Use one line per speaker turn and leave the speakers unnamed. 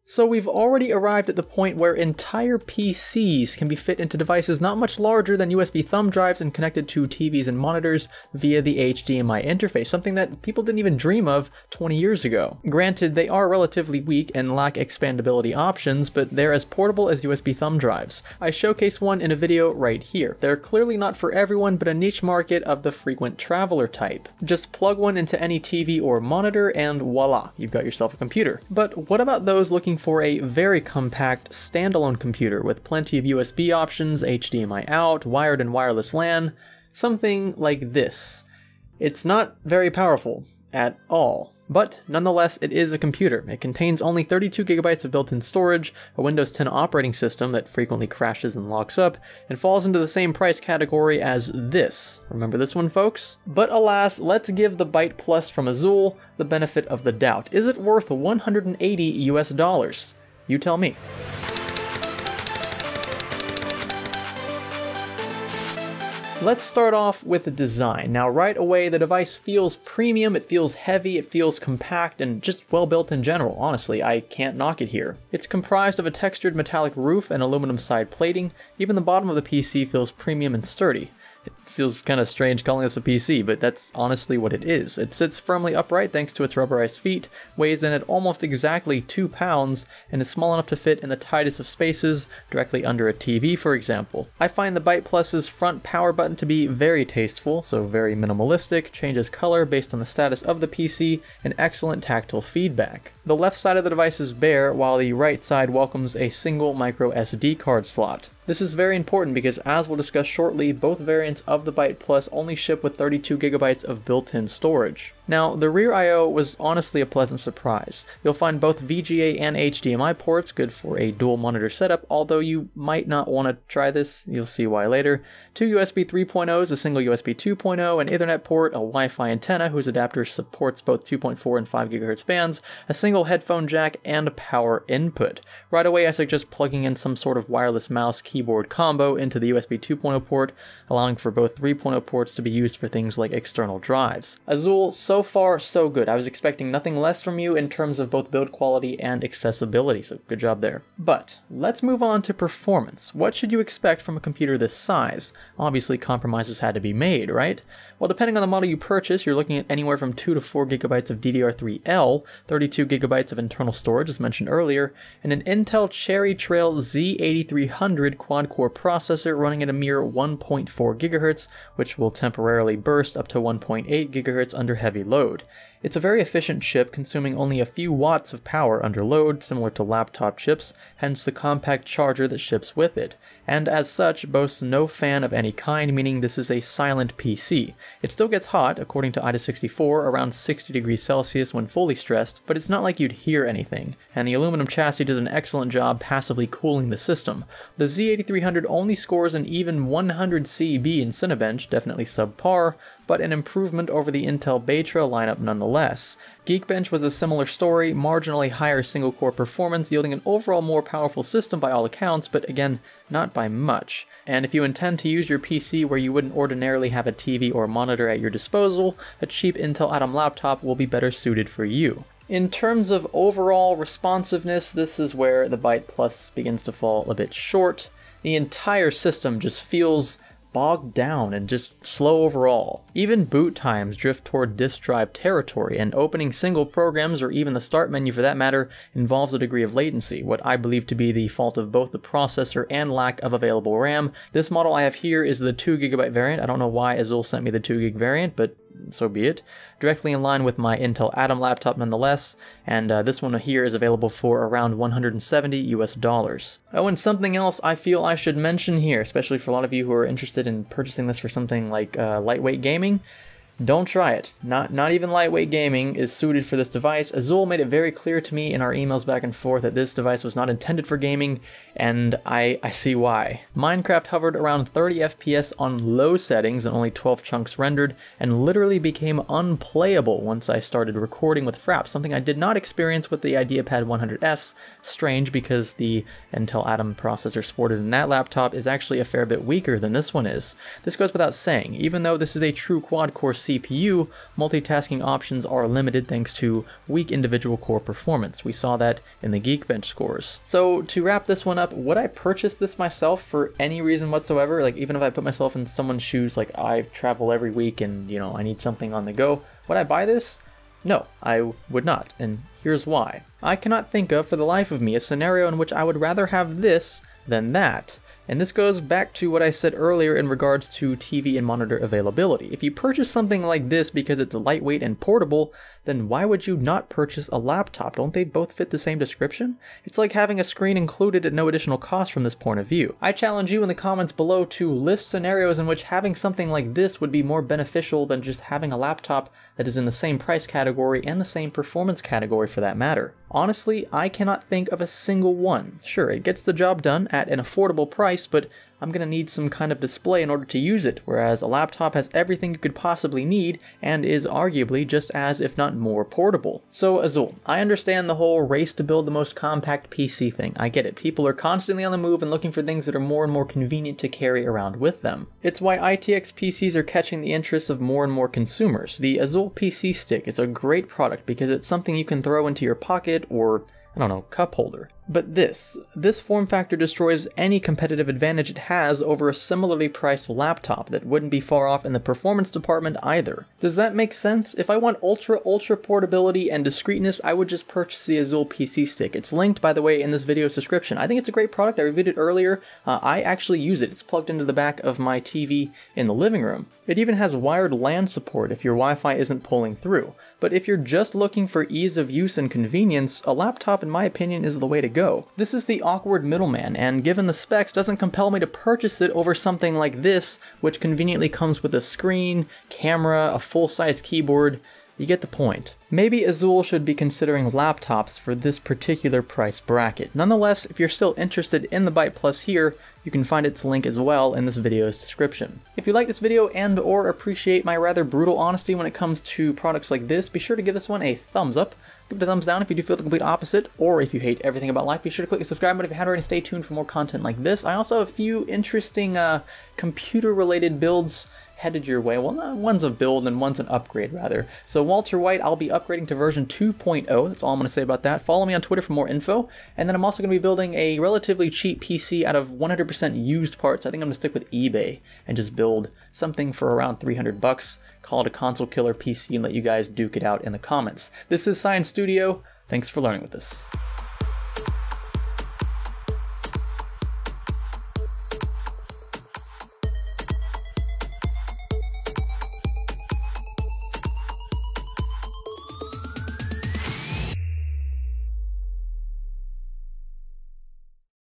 So we've already arrived at the point where entire PCs can be fit into devices not much larger than USB thumb drives and connected to TVs and monitors via the HDMI interface, something that people didn't even dream of 20 years ago. Granted, they are relatively weak and lack expandability options, but they're as portable as USB thumb drives. I showcase one in a video right here. They're clearly not for everyone, but a niche market of the frequent traveler type. Just plug one into any TV or monitor and voila, you've got yourself a computer. But what about those looking for a very compact standalone computer with plenty of USB options, HDMI out, wired and wireless LAN, something like this? It's not very powerful at all, but nonetheless it is a computer. It contains only 32 gigabytes of built-in storage, a Windows 10 operating system that frequently crashes and locks up, and falls into the same price category as this. Remember this one, folks? But alas, let's give the Byte Plus from Azul the benefit of the doubt. Is it worth $180 US? You tell me. Let's start off with the design. Now right away the device feels premium, it feels heavy, it feels compact, and just well built in general. Honestly, I can't knock it here. It's comprised of a textured metallic roof and aluminum side plating. Even the bottom of the PC feels premium and sturdy. It feels kind of strange calling this a PC, but that's honestly what it is. It sits firmly upright thanks to its rubberized feet, weighs in at almost exactly 2 pounds, and is small enough to fit in the tightest of spaces, directly under a TV, for example. I find the Byte Plus's front power button to be very tasteful, so very minimalistic, changes color based on the status of the PC, and excellent tactile feedback. The left side of the device is bare, while the right side welcomes a single micro SD card slot. This is very important because, as we'll discuss shortly, both variants of the Byte Plus only ship with 32 gigabytes of built-in storage. Now, the rear I/O was honestly a pleasant surprise. You'll find both VGA and HDMI ports, good for a dual monitor setup, although you might not want to try this, you'll see why later. 2 USB 3.0s, a single USB 2.0, an Ethernet port, a Wi-Fi antenna whose adapter supports both 2.4 and 5 GHz bands, a single headphone jack, and a power input. Right away I suggest plugging in some sort of wireless mouse keyboard combo into the USB 2.0 port, allowing for both 3.0 ports to be used for things like external drives. Azul, so far so good. I was expecting nothing less from you in terms of both build quality and accessibility, so good job there. But let's move on to performance. What should you expect from a computer this size? Obviously compromises had to be made, right? Well, depending on the model you purchase, you're looking at anywhere from 2 to 4 gigabytes of DDR3L, 32 gigabytes of internal storage as mentioned earlier, and an Intel Cherry Trail Z8300 quad-core processor running at a mere 1.4 GHz, which will temporarily burst up to 1.8 GHz under heavy load. It's a very efficient chip, consuming only a few watts of power under load, similar to laptop chips, hence the compact charger that ships with it, and as such boasts no fan of any kind, meaning this is a silent PC. It still gets hot, according to AIDA64, around 60 degrees Celsius when fully stressed, but it's not like you'd hear anything, and the aluminum chassis does an excellent job passively cooling the system. The Z8300 only scores an even 100 CB in Cinebench, definitely subpar, but an improvement over the Intel Bay Trail lineup nonetheless. Geekbench was a similar story, marginally higher single-core performance, yielding an overall more powerful system by all accounts, but again, not by much. And if you intend to use your PC where you wouldn't ordinarily have a TV or monitor at your disposal, a cheap Intel Atom laptop will be better suited for you. In terms of overall responsiveness, this is where the Byte Plus begins to fall a bit short. The entire system just feels bogged down and just slow overall. Even boot times drift toward disk drive territory, and opening single programs, or even the start menu for that matter, involves a degree of latency, what I believe to be the fault of both the processor and lack of available RAM. This model I have here is the 2 GB variant. I don't know why Azul sent me the 2 GB variant, but so be it. Directly in line with my Intel Atom laptop nonetheless, and this one here is available for around $170 US. Oh, and something else I feel I should mention here, especially for a lot of you who are interested in purchasing this for something like lightweight gaming. Don't try it. Not even lightweight gaming is suited for this device. Azul made it very clear to me in our emails back and forth that this device was not intended for gaming, and I see why. Minecraft hovered around 30 FPS on low settings and only 12 chunks rendered, and literally became unplayable once I started recording with Fraps, something I did not experience with the IdeaPad 100S. Strange, because the Intel Atom processor supported in that laptop is actually a fair bit weaker than this one is. This goes without saying. Even though this is a true quad-core CPU, multitasking options are limited thanks to weak individual core performance. We saw that in the Geekbench scores. So to wrap this one up, would I purchase this myself for any reason whatsoever? Like even if I put myself in someone's shoes, like I travel every week and I need something on the go, would I buy this? No, I would not, and here's why. I cannot think of, for the life of me, a scenario in which I would rather have this than that. And this goes back to what I said earlier in regards to TV and monitor availability. If you purchase something like this because it's lightweight and portable, then why would you not purchase a laptop? Don't they both fit the same description? It's like having a screen included at no additional cost from this point of view. I challenge you in the comments below to list scenarios in which having something like this would be more beneficial than just having a laptop that is in the same price category and the same performance category for that matter. Honestly, I cannot think of a single one. Sure, it gets the job done at an affordable price, but I'm gonna need some kind of display in order to use it, whereas a laptop has everything you could possibly need and is arguably just as, if not more, portable. So Azul, I understand the whole race to build the most compact PC thing. I get it. People are constantly on the move and looking for things that are more and more convenient to carry around with them. It's why ITX PCs are catching the interests of more and more consumers. The Azul PC Stick is a great product because it's something you can throw into your pocket or, I don't know, cup holder. But this form factor destroys any competitive advantage it has over a similarly priced laptop that wouldn't be far off in the performance department either. Does that make sense? If I want ultra portability and discreetness, I would just purchase the Azul PC Stick. It's linked, by the way, in this video's description. I think it's a great product. I reviewed it earlier. I actually use it. It's plugged into the back of my TV in the living room. It even has wired LAN support if your Wi-Fi isn't pulling through. But if you're just looking for ease of use and convenience, a laptop, in my opinion, is the way to go. This is the awkward middleman, and given the specs, doesn't compel me to purchase it over something like this, which conveniently comes with a screen, camera, a full-size keyboard. You get the point. Maybe Azul should be considering laptops for this particular price bracket. Nonetheless, if you're still interested in the Byte Plus here, you can find its link as well in this video's description. If you like this video and or appreciate my rather brutal honesty when it comes to products like this, be sure to give this one a thumbs up. Give it a thumbs down if you do feel the complete opposite, or if you hate everything about life, be sure to click the subscribe button if you haven't already. Stay tuned for more content like this. I also have a few interesting computer-related builds headed your way. Well, one's a build and one's an upgrade, rather. So Walter White, I'll be upgrading to version 2.0. That's all I'm going to say about that. Follow me on Twitter for more info. And then I'm also going to be building a relatively cheap PC out of 100% used parts. I think I'm going to stick with eBay and just build something for around 300 bucks. Call it a console killer PC and let you guys duke it out in the comments. This is Science Studio. Thanks for learning with us.